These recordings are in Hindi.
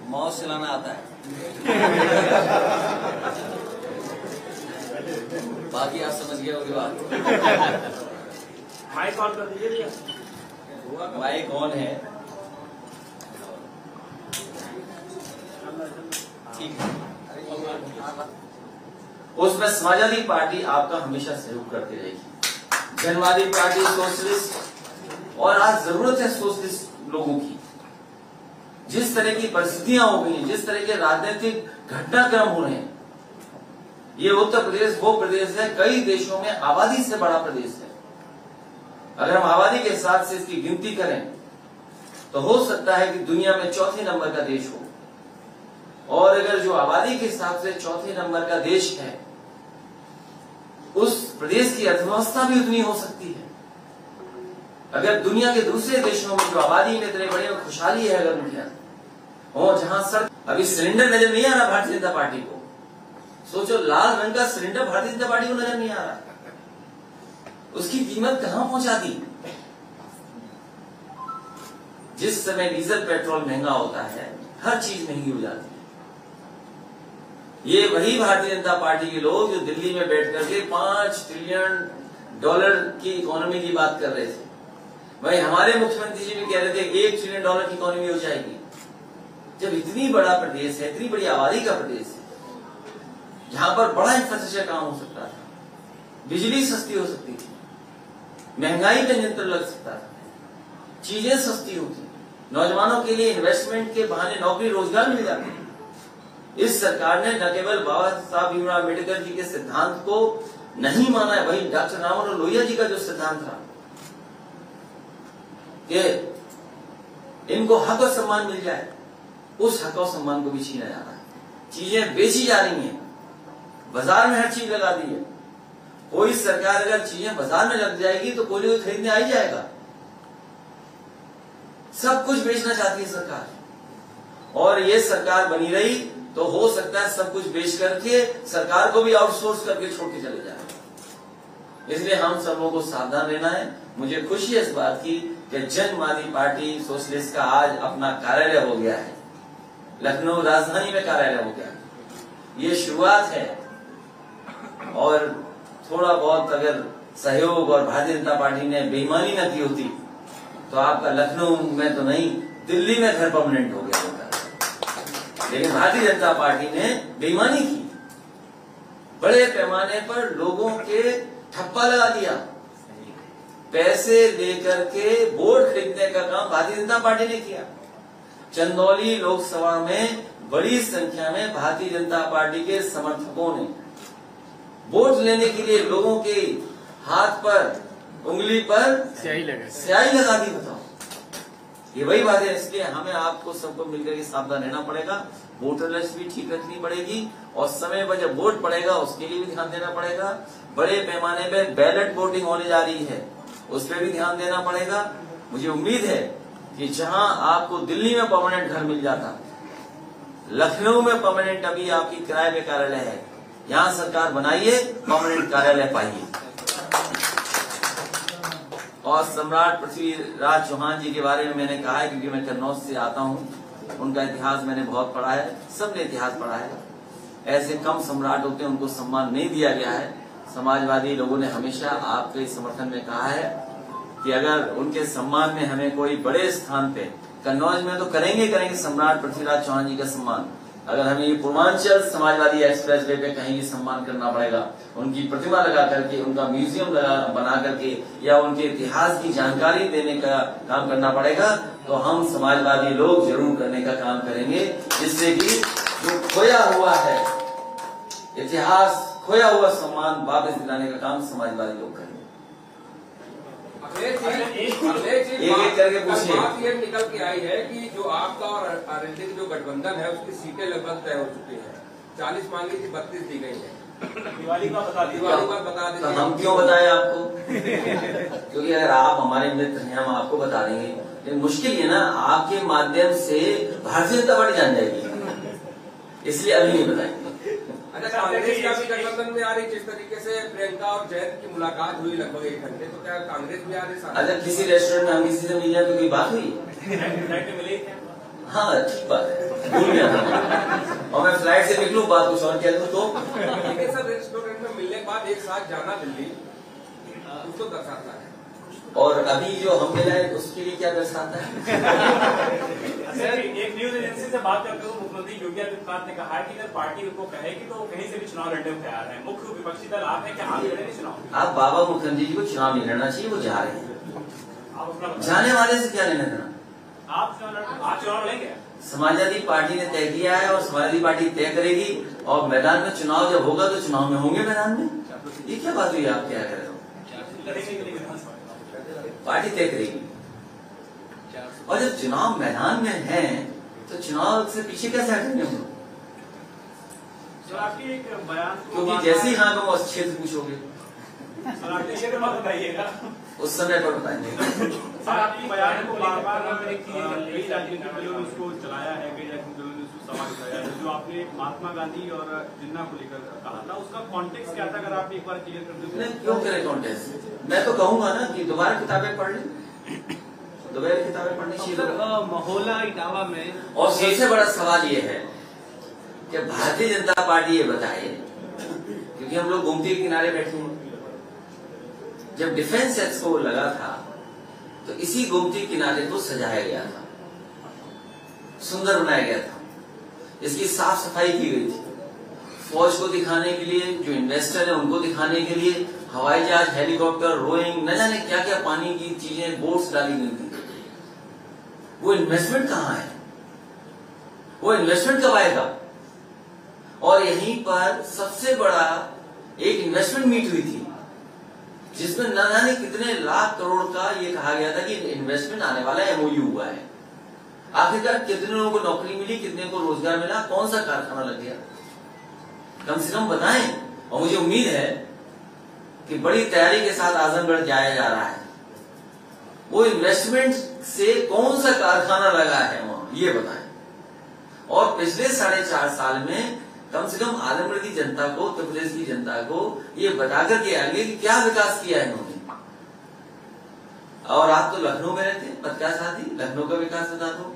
माउस चलाना आता है। बाकी आप समझ गए होगी बात। माइक ऑन कर दीजिए भैया। माइक ऑन है, ठीक है। उसमें समाजवादी पार्टी आपका हमेशा सहयोग करती रहेगी। जनवादी पार्टी सोशलिस्ट, और आज जरूरत है सोशलिस्ट लोगों की। जिस तरह की परिस्थितियां हो गई, जिस तरह के राजनीतिक घटनाक्रम हो रहे हैं, ये उत्तर प्रदेश वो प्रदेश है, कई देशों में आबादी से बड़ा प्रदेश है। अगर हम आबादी के हिसाब से इसकी गिनती करें तो हो सकता है कि दुनिया में चौथे नंबर का देश हो, और अगर जो आबादी के हिसाब से चौथे नंबर का देश है, उस प्रदेश की अर्थव्यवस्था भी उतनी हो सकती है। अगर दुनिया के दूसरे देशों में जो आबादी में इतने बड़े खुशहाली है, अगर उनके और जहां सर अभी सिलेंडर नजर नहीं आ रहा भारतीय जनता पार्टी को, सोचो लाल रंग का सिलेंडर भारतीय जनता पार्टी को नजर नहीं आ रहा, उसकी कीमत कहां पहुंचा दी। जिस समय डीजल पेट्रोल महंगा होता है, हर चीज महंगी हो जाती है। ये वही भारतीय जनता पार्टी के लोग जो दिल्ली में बैठ करके $5 ट्रिलियन की इकोनॉमी की बात कर रहे थे, भाई हमारे मुख्यमंत्री जी भी कह रहे थे $1 ट्रिलियन की इकोनॉमी हो जाएगी। जब इतनी बड़ा प्रदेश है, इतनी बड़ी आबादी का प्रदेश है, जहां पर बड़ा इंफ्रास्ट्रक्चर काम हो सकता था, बिजली सस्ती हो सकती थी, महंगाई पे नियंत्रण लग सकता था, चीजें सस्ती होती, नौजवानों के लिए इन्वेस्टमेंट के बहाने नौकरी रोजगार मिल जाते। इस सरकार ने न केवल बाबा साहब भीमराव अम्बेडकर जी के सिद्धांत को नहीं माना है, वही डॉक्टर राममनोहर लोहिया जी का जो सिद्धांत था कि इनको हक और सम्मान मिल जाए, उस हक और सम्मान को भी छीना जा रहा है। चीजें बेची जा रही हैं, बाजार में हर चीज लगा दी है। कोई सरकार अगर चीजें बाजार में लग जाएगी तो कोई कोई खरीदने आ ही जाएगा। सब कुछ बेचना चाहती है सरकार, और ये सरकार बनी रही तो हो सकता है सब कुछ बेच करके सरकार को भी आउटसोर्स करके छोड़ के चले जाए। इसलिए हम सब लोगों को सावधान रहना है। मुझे खुशी है इस बात की कि जनवादी पार्टी सोशलिस्ट का आज अपना कार्यालय हो गया है, लखनऊ राजधानी में कार्यालय हो गया। ये शुरुआत है, और थोड़ा बहुत अगर सहयोग और भारतीय जनता पार्टी ने बेईमानी न की होती तो आपका लखनऊ में तो नहीं, दिल्ली में घर परमानेंट हो गया होता। लेकिन भारतीय जनता पार्टी ने बेईमानी की, बड़े पैमाने पर लोगों के ठप्पा लगा दिया, पैसे लेकर के वोट खरीदने का काम भारतीय जनता पार्टी ने किया। चंदौली लोकसभा में बड़ी संख्या में भारतीय जनता पार्टी के समर्थकों ने वोट लेने के लिए लोगों के हाथ पर, उंगली पर स्याही लगा दी। बताओ, ये वही बात है। इसलिए हमें आपको सबको मिलकर के सावधान रहना पड़ेगा, वोटर लिस्ट भी ठीक रखनी पड़ेगी, और समय पर जब वोट पड़ेगा उसके लिए भी ध्यान देना पड़ेगा। बड़े पैमाने पर बैलेट वोटिंग होने जा रही है, उस पर भी ध्यान देना पड़ेगा। मुझे उम्मीद है कि जहां आपको दिल्ली में परमानेंट घर मिल जाता, लखनऊ में परमानेंट अभी आपकी किराए पे कार्यालय है, यहां सरकार बनाइए, परमानेंट कार्यालय पाइए। और सम्राट पृथ्वीराज चौहान जी के बारे में मैंने कहा है, क्योंकि मैं कन्नौज से आता हूं, उनका इतिहास मैंने बहुत पढ़ा है, सबने इतिहास पढ़ा है। ऐसे कम सम्राट होते हैं, उनको सम्मान नहीं दिया गया है। समाजवादी लोगों ने हमेशा आपके समर्थन में कहा है कि अगर उनके सम्मान में हमें कोई बड़े स्थान पे, कन्नौज में तो करेंगे सम्राट पृथ्वीराज चौहान जी का सम्मान, अगर हमें ये पूर्वांचल समाजवादी एक्सप्रेस वे पे कहीं भी सम्मान करना पड़ेगा, उनकी प्रतिमा लगा करके, उनका म्यूजियम बना करके, या उनके इतिहास की जानकारी देने का काम करना पड़ेगा, तो हम समाजवादी लोग जरूर करने का काम करेंगे, जिससे कि जो खोया हुआ है इतिहास, खोया हुआ सम्मान वापस दिलाने का काम समाजवादी लोग करेंगे। एक करके पूछिए। बात ये निकल के आई है कि जो आपका और आरएलडी की जो गठबंधन है उसकी सीटें लगभग तय हो चुकी है। 40 मांगी थी, 32 दी गई है। दिवाली का बता दीजिए। दिवाली का बता दीजिए। तो हम क्यों बताएं आपको? क्योंकि अगर आप हमारे मित्र हैं, हम आपको बता देंगे, लेकिन मुश्किल है ना, आपके माध्यम से भारतीय जनता पार्टी जान जाएगी, इसलिए अभी नहीं बताएंगे। अच्छा, कांग्रेस का भी गठबंधन में आ रही, जिस तरीके से प्रियंका और जयंत की मुलाकात हुई लगभग 1 घंटे, तो क्या कांग्रेस भी आ रही है? अच्छा, किसी रेस्टोरेंट में हम किसी से मिल जाए तो कोई बात हुई? हाँ, ठीक बात है। भूल गया था और मैं फ्लाइट से निकलूं बात कुछ और कह दूं तो। लेकिन सर रेस्टोरेंट में मिलने के बाद एक साथ जाना दिल्ली उसको दर्शाता है, और अभी जो हम मिला है उसके लिए क्या दर्शाता है? सर एक न्यूज एजेंसी से बात करते हुए मुख्यमंत्री योगी आदित्यनाथ ने कहा है कि अगर पार्टी को कहेगी तो वो कहीं से भी चुनाव लड़ने को तैयार है। मुख्य विपक्षी दल आप है कि आप लड़ेंगे चुनाव? आप बाबा मुखर्जी जी को चुनाव नहीं लड़ना चाहिए, वो जा रहे हैं। आप अपना जाने वाले से क्या लेना देना? आप चुनाव लड़ेंगे? समाजवादी पार्टी ने तय किया है और समाजवादी पार्टी तय करेगी, और मैदान में चुनाव जब होगा तो चुनाव में होंगे मैदान में। ये क्या बात हुई? आप क्या कर रहे हो? पार्टी तय करेगी, और जब चुनाव मैदान में है तो चुनाव से पीछे कैसे हटेंगे हम लोग? सर आपकी एक बयान, क्योंकि जैसे ही हाँ को क्षेत्र पूछोगे सर आपके क्षेत्र में बताइएगा, उस समय पर बताएंगे। सर आपकी बयान को बार बार कई राजनीतिक दलों ने उसको चलाया है, कई राजनीतिक दलों ने उसको सवाल उठाया है। जो आपने महात्मा गांधी और जिन्ना को लेकर कहा था उसका कॉन्टेक्स्ट क्या था, अगर आप एक बार क्लियर कर दें? क्यों करे कॉन्टेस्ट? मैं तो कहूंगा ना कि दोबारा किताबें पढ़ लें, दोबारा किताबें पढ़नी चाहिए। महोला इटावा में और सबसे बड़ा सवाल ये है कि भारतीय जनता पार्टी ये बताए, क्योंकि हम लोग गोमती के किनारे बैठे हैं, जब डिफेंस एक्सपो लगा था तो इसी गोमती किनारे को सजाया गया था, सुंदर बनाया गया था, इसकी साफ सफाई की गई थी, फौज को दिखाने के लिए, जो इन्वेस्टर है उनको दिखाने के लिए हवाई जहाज, हेलीकॉप्टर, रोइंग, न जाने क्या क्या पानी की चीजें, बोट्स डाली गई थी। वो इन्वेस्टमेंट कहाँ है? वो इन्वेस्टमेंट कब आएगा? और यहीं पर सबसे बड़ा एक इन्वेस्टमेंट मीट हुई थी जिसमें न जाने कितने लाख करोड़ का ये कहा गया था कि इन्वेस्टमेंट आने वाला है, एमओयू हुआ है। आखिरकार कितने लोगों को नौकरी मिली, कितने को रोजगार मिला, कौन सा कारखाना लग गया? कम से कम बताएं। और मुझे उम्मीद है कि बड़ी तैयारी के साथ आजमगढ़ जाया जा रहा है, वो इन्वेस्टमेंट से कौन सा कारखाना लगा है वहां, ये बताएं। और पिछले 4.5 साल में कम से कम आजमगढ़ की जनता को, उत्तर प्रदेश की जनता को ये बताकर के आगे कि क्या विकास किया है इन्होंने। और आप तो लखनऊ में रहते हैं, पत्रकार साथी, लखनऊ का विकास बता दो।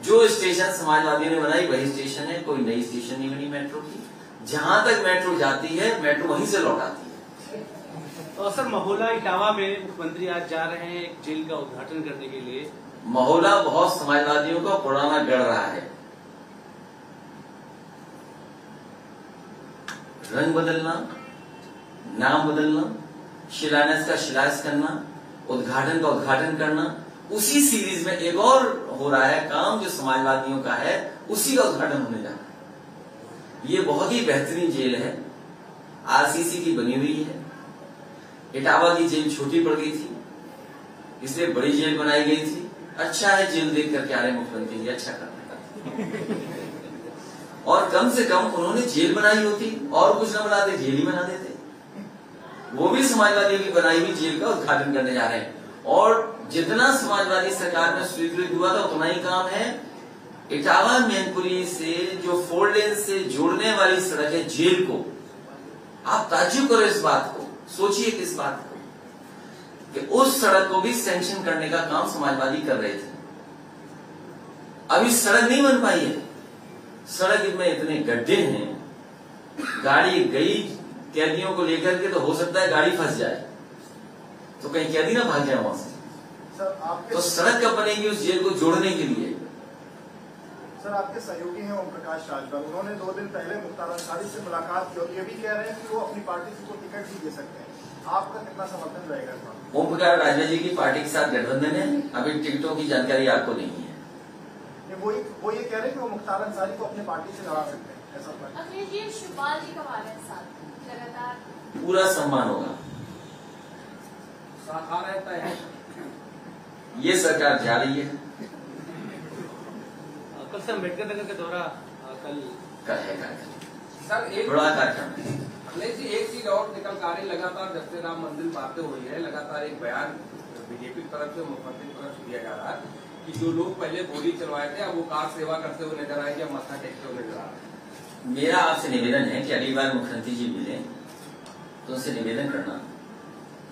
जो स्टेशन समाजवादियों ने बनाई वही स्टेशन है, कोई नई स्टेशन नहीं बनी मेट्रो की। जहां तक मेट्रो जाती है मेट्रो वहीं से लौट आती है। और सर महोला इटावा में मुख्यमंत्री आज जा रहे हैं एक जेल का उद्घाटन करने के लिए। महोला बहुत समाजवादियों का पुराना गढ़ रहा है। रंग बदलना, नाम बदलना, शिलान्यास का शिलान्यास करना, उद्घाटन का उद्घाटन करना, उसी सीरीज में एक और हो रहा है काम जो समाजवादियों का है, उसी का उद्घाटन होने जा रहा है। ये बहुत ही बेहतरीन जेल है, आरसीसी की बनी हुई है। इटावा की जेल छोटी पड़ गई थी, इसलिए बड़ी जेल बनाई गई थी। अच्छा है जेल देख करके आ रहे मुख्यमंत्री जी, अच्छा करना। और कम से कम उन्होंने जेल बनाई होती और कुछ न बनाते, जेल ही बना देते। वो भी समाजवादियों की बनाई हुई जेल का उद्घाटन करने जा रहे हैं। और जितना समाजवादी सरकार में स्वीकृत हुआ था उतना ही काम है। इटावा मैनपुरी से जो 4 लेन से जोड़ने वाली सड़क है जेल को, आप ताज्जुब करो इस बात को, सोचिए किस बात को, कि उस सड़क को भी सैंक्शन करने का काम समाजवादी कर रहे थे। अभी सड़क नहीं बन पाई है, सड़क में इतने गड्ढे हैं, गाड़ी गई कैदियों को लेकर के तो हो सकता है गाड़ी फंस जाए, तो कहीं कैदी ना भाग जाए वहां से। तो सड़क कब बनेगी उस जेल को जोड़ने के लिए? सर आपके सहयोगी हैं ओम प्रकाश राजभर, उन्होंने 2 दिन पहले मुख्तार अंसारी से मुलाकात की और ये भी कह रहे हैं कि वो अपनी पार्टी से कोई टिकट भी दे सकते हैं। आपका कितना समर्थन रहेगा? ओम प्रकाश राजभर जी की पार्टी के साथ गठबंधन है, अभी टिकटों की जानकारी आपको नहीं है। वो ये कह रहे हैं कि वो मुख्तार अंसारी को अपने पार्टी से लड़ा सकते हैं, ऐसा अखिलेश जी शिवपाल जी कब आ रहे हैं साथ लगातार? पूरा सम्मान होगा, साथ आ रहता है। ये सरकार जा रही है। कल से अम्बेडकर नगर का दौरा कल है कार्यक्रम, सर एक बड़ा कार्यक्रम है। अखिलेश जी एक चीज और निकल कर आ रही, लगातार जब से राम मंदिर बातें हुई है, लगातार एक बयान बीजेपी की तरफ से, मुख्यमंत्री की तरफ से दिया जा रहा है कि जो लोग पहले गोली चलवाए थे अब वो कार सेवा करते हुए नजर आए या मत्था टेकते हुए नजर आ रहे हैं। मेरा आपसे निवेदन है कि अगली बार मुख्यमंत्री जी मिले तो उनसे निवेदन करना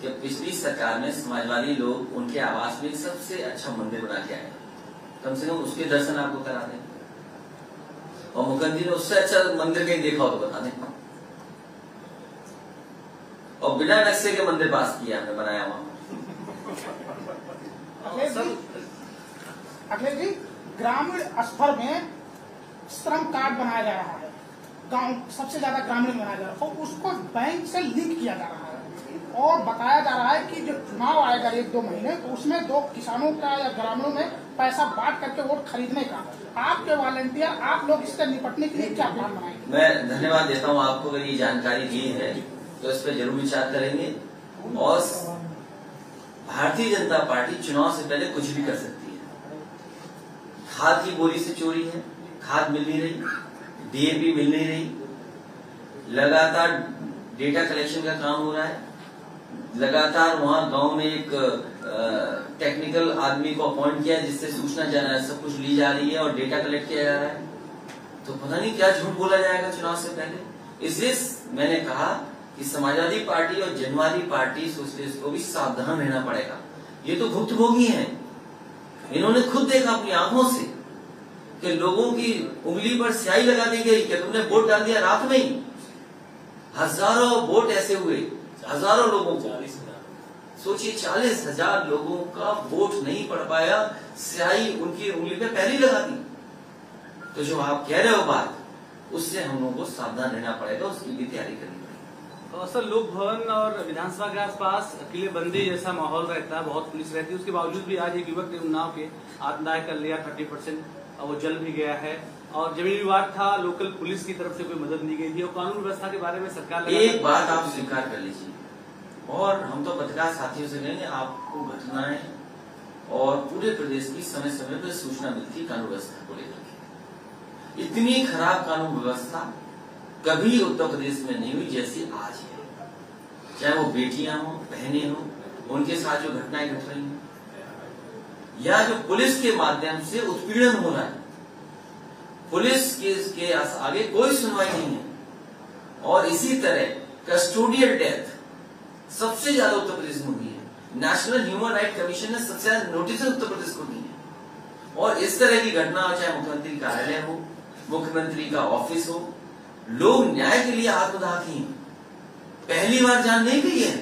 कि पिछली सरकार में समाजवादी लोग उनके आवास में सबसे अच्छा मंदिर बना के आए, कम से कम उसके दर्शन आपको करा दें। और मुख्यमंत्री ने उससे अच्छा मंदिर कहीं देखा हो तो बता दें। और बिना नक्शे के मंदिर पास किया हमने, बनाया वहां। अखिलेश जी, ग्रामीण स्तर में श्रम कार्ड बनाया जा रहा है, गांव सबसे ज्यादा ग्रामीण बनाया जा रहा है, और उसको बैंक से लिंक किया जा रहा है, और बताया जा रहा है कि जो चुनाव आएगा 1-2 महीने, तो उसमें 2 किसानों का या ग्रामीणों में पैसा बांट करके वोट खरीदने का। आपके वॉलंटियर, आप लोग इससे निपटने के लिए क्या प्लान बनाएंगे? मैं धन्यवाद देता हूं आपको, अगर ये जानकारी दी है तो इस पर जरूर विचार करेंगे। और भारतीय जनता पार्टी चुनाव से पहले कुछ भी कर सकती है। खाद की बोरी से चोरी है, खाद मिल नहीं रही, डीएपी मिल नहीं रही, लगातार डेटा कलेक्शन का काम हो रहा है, लगातार वहां गांव में एक टेक्निकल आदमी को अपॉइंट किया जिससे सूचना सब कुछ ली जा रही है और डेटा कलेक्ट किया जा रहा है। तो पता नहीं क्या झूठ बोला जाएगा चुनाव से पहले। इसलिए मैंने कहा कि समाजवादी पार्टी और जनवादी पार्टी सोशलिस्ट को भी सावधान रहना पड़ेगा। ये तो भुक्तभोगी हैं, इन्होंने खुद देखा अपनी आंखों से कि लोगों की उंगली पर स्याही लगा दी गई कि तुमने वोट डाल दिया रात में ही। हजारों वोट ऐसे हुए, हजारों लोगों को, सोचिए 40,000 लोगों का वोट नहीं पड़ पाया, स्याही उनकी उंगली पे पहले लगा दी। तो जो आप कह रहे हो बात, उससे हम लोगों को सावधान रहना पड़ेगा, उसकी भी तैयारी करनी पड़ेगी। सर, लोक भवन और विधानसभा के आसपास किलेबंदी जैसा माहौल रहता है, बहुत पुलिस रहती है, उसके बावजूद भी आज एक युवक ने उन्नाव के आत्मदाह कर लिया 30%, वो जल भी गया है। और जमीन विवाद था, लोकल पुलिस की तरफ से कोई मदद नहीं गई थी, और कानून व्यवस्था के बारे में सरकार एक बात आप स्वीकार कर लीजिए, और हम तो पत्रकार साथियों से कहेंगे, आपको घटनाएं और पूरे प्रदेश की समय समय पर सूचना मिलती है कानून व्यवस्था को लेकर के। इतनी खराब कानून व्यवस्था कभी उत्तर प्रदेश में नहीं हुई जैसी आज है। चाहे वो बेटियां हो, बहनें हो, उनके साथ जो घटनाएं घट रही हैं, या जो पुलिस के माध्यम से उत्पीड़न हो रहा है, पुलिस के आगे कोई सुनवाई नहीं है। और इसी तरह कस्टोडियल डेथ सबसे ज्यादा उत्तर प्रदेश में हुई है। नेशनल ह्यूमन राइट कमीशन ने सबसे ज्यादा नोटिस उत्तर प्रदेश को दी है। और इस तरह की घटना, चाहे मुख्यमंत्री कार्यालय हो, मुख्यमंत्री का ऑफिस हो, लोग न्याय के लिए आत्मदाह किए, पहली बार जान नहीं गई है।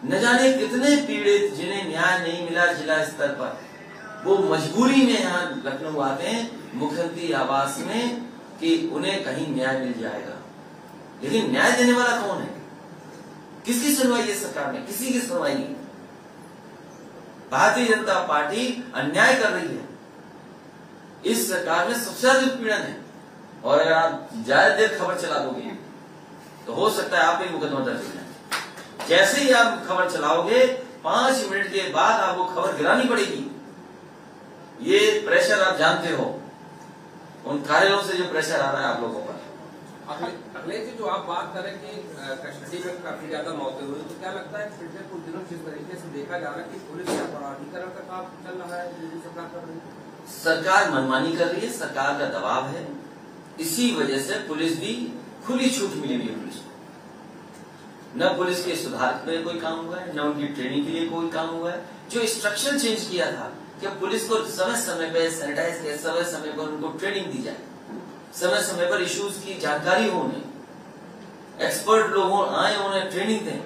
न जाने कितने पीड़ित जिन्हें न्याय नहीं मिला जिला स्तर पर, वो मजबूरी में यहाँ लखनऊ आते हैं मुख्यमंत्री आवास में कि उन्हें कहीं न्याय मिल जाएगा। लेकिन न्याय देने वाला कौन है? किसकी सुनवाई है सरकार में? किसी की सुनवाई नहीं। भारतीय जनता पार्टी अन्याय कर रही है, इस सरकार में सबसे ज्यादा उत्पीड़न है। और अगर आप ज्यादा देर खबर चला दोगे तो हो सकता है आप पे मुकदमा दर्ज हो जाए। जैसे ही आप खबर चलाओगे 5 मिनट के बाद आपको खबर गिरानी पड़ेगी। ये प्रेशर आप जानते हो, उन कार्यालयों से जो प्रेशर आ रहा है आप लोगों पर। अखिलेश जी, जो आप बात करें कि कस्टडी में काफी ज्यादा मौतें हुई, तो क्या लगता है पिछले कुछ दिनों जिस तरीके से देखा जा रहा है कि पुलिस का अपराधीकरण का काम चल रहा है, सरकार कर रही है? सरकार मनमानी कर रही है, सरकार का दबाव है, इसी वजह से पुलिस भी खुली छूट मिली हुई है। पुलिस को न पुलिस के सुधार पे कोई काम हुआ है, न उनकी ट्रेनिंग के लिए कोई काम हुआ है। जो स्ट्रक्चर चेंज किया था कि पुलिस को समय समय पर सैनिटाइज किया, समय समय पर उनको ट्रेनिंग दी जाए, समय समय पर इश्यूज की जानकारी हो, उन्हें एक्सपर्ट लोगों आए, उन्हें ट्रेनिंग दें।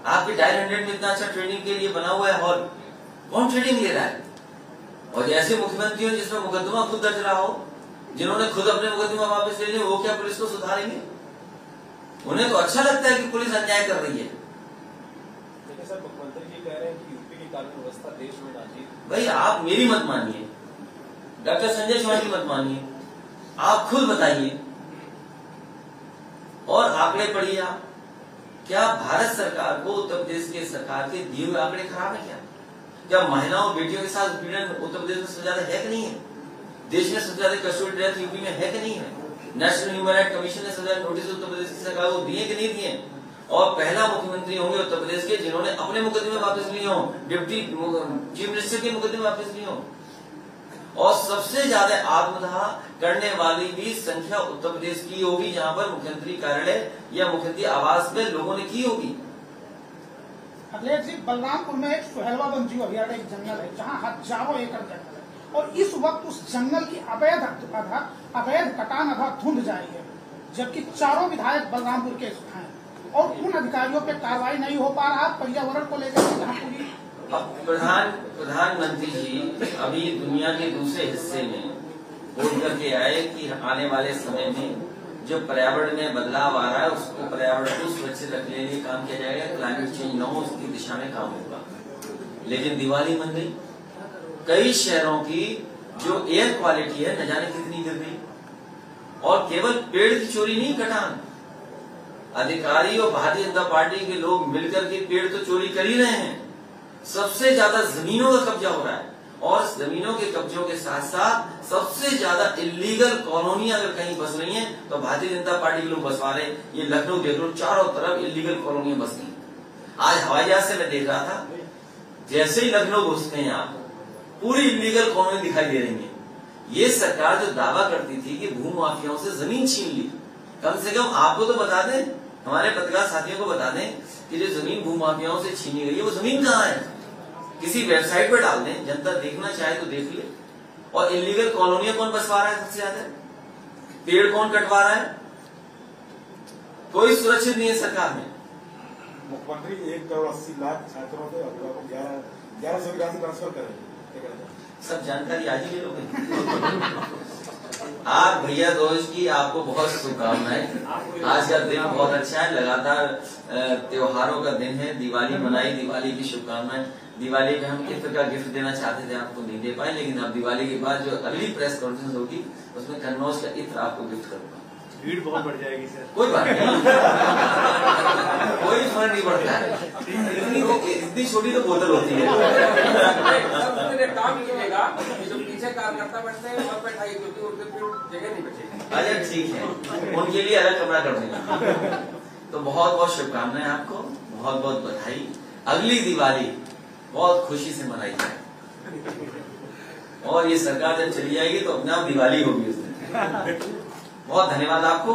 आपके डायल 100 में इतना अच्छा ट्रेनिंग के लिए बना हुआ है हॉल, कौन ट्रेनिंग ले रहा है? और जैसे मुख्यमंत्री हो जिसमें मुकदमा खुद दर्ज रहा हो, जिन्होंने खुद अपने मुकदमा वापस ले लिए, वो क्या पुलिस को सुधारेंगे? उन्हें तो अच्छा लगता है कि पुलिस अन्याय कर रही है। लेकिन सर, मुख्यमंत्री जी कह रहे हैं कि यूपी की कानून व्यवस्था देश में नाजी। भाई आप मेरी मत मानिए, डॉक्टर संजय चौहान की मत मानिए, आप खुद बताइए और आंकड़े पढ़िए। आप क्या भारत सरकार को उत्तर प्रदेश के सरकार के दिए हुए आंकड़े खराब है? क्या महिलाओं बेटियों के साथ उत्पीड़न उत्तर प्रदेश में सबसे ज्यादा है कि नहीं है? देश में सबसे ज्यादा कस्टोडियल डेथ यूपी में है कि नहीं है? नेशनल ह्यूमन राइट कमीशन ने सबसे ज्यादा नोटिस उत्तर प्रदेश की सरकार को दिए कि नहीं दिए? और पहला मुख्यमंत्री होंगे उत्तर प्रदेश के जिन्होंने अपने मुकदमे वापस लिए हों, डिप्टी चीफ मिनिस्टर के मुकदमे वापस लिए हों। और सबसे ज्यादा आत्मदाह करने वाली भी संख्या उत्तर प्रदेश की होगी, जहां पर मुख्यमंत्री कार्यालय या मुख्यमंत्री आवास में लोगों ने की होगी। अखिलेश जी, बलरामपुर में एक सुहेलवा वन जीव अभयारण्य, एक जंगल है जहाँ हजारों एकड़ जंगल है, और इस वक्त उस जंगल की अवैध कटान अथवा धुंध जारी है, जबकि चारों विधायक बलरामपुर के हैं और उन अधिकारियों पे कार्रवाई नहीं हो पा रहा। पर्यावरण को लेकर जहाँ पूरी प्रधानमंत्री जी अभी दुनिया के दूसरे हिस्से में बोल करके आए कि आने वाले समय में जो पर्यावरण में बदलाव आ रहा है उसको पर्यावरण को सुरक्षित रखने के लिए काम किया जाएगा, क्लाइमेट चेंज न हो उसकी दिशा में काम होगा। लेकिन दिवाली मन गई, कई शहरों की जो एयर क्वालिटी है न जाने कितनी गिर गई। और केवल पेड़ की चोरी नहीं, कटान अधिकारी और भारतीय जनता पार्टी के लोग मिलकर के पेड़ तो चोरी कर ही रहे हैं, सबसे ज्यादा जमीनों का कब्जा हो रहा है। और जमीनों के कब्जों के साथ साथ सबसे ज्यादा इलीगल कॉलोनी अगर कहीं बस रही हैं तो भारतीय जनता पार्टी के लोग बसवा रहे हैं। ये लखनऊ देख लो, चारों तरफ इलीगल कॉलोनियां बस गई। आज हवाई जहाज से मैं देख रहा था, जैसे ही लखनऊ घुसते हैं आप पूरी इलीगल कॉलोनी दिखाई दे रही है। ये सरकार जो दावा करती थी कि भूमाफियाओं से जमीन छीन ली, कम से कम आपको तो बता दें, हमारे पत्रकार साथियों को बता दें कि जो जमीन भूमाफियाओं से छीनी गई है वो जमीन कहाँ है, किसी वेबसाइट पर डाल दें, जनता देखना चाहे तो देख ले। और इलीगल कॉलोनियां कौन बसवा रहा है सबसे ज्यादा, पेड़ कौन कटवा रहा है, कोई सुरक्षित नहीं है सरकार में। मुख्यमंत्री 1,80,00,000 छात्रों को अभिभावकों 1100 की राशि ट्रांसफर करेंगे, सब जानकारी आज ही ले लोगे। आप भैया दोस्त की आपको बहुत शुभकामनाएं। आज का दिन बहुत अच्छा है, लगातार त्योहारों का दिन है, दिवाली मनाई, दिवाली की शुभकामनाएं। दिवाली पे हम इत्र का गिफ्ट देना चाहते थे, आपको नहीं दे पाए, लेकिन अब दिवाली के बाद जो अगली प्रेस कॉन्फ्रेंस होगी उसमें कन्नौज का इत्र आपको गिफ्ट करूंगा। भीड़ बहुत बढ़ जाएगी सर। कोई बात नहीं, कोई फर्क नहीं पड़ता है, इतनी छोटी तो बोतल होती है। काम कीजिएगा, जो पीछे कार्यकर्ता बैठते हैं वहाँ बैठाइए, क्योंकि उनके जगह नहीं बचेगी। अच्छा ठीक है, उनके लिए अलग कमरा कर देंगे। तो बहुत बहुत शुभकामनाएं आपको, बहुत बहुत बधाई। अगली दिवाली बहुत खुशी से मनाई जाए और ये सरकार जब चली जाएगी तो अपने आप दिवाली होगी उस दिन। बहुत धन्यवाद आपको।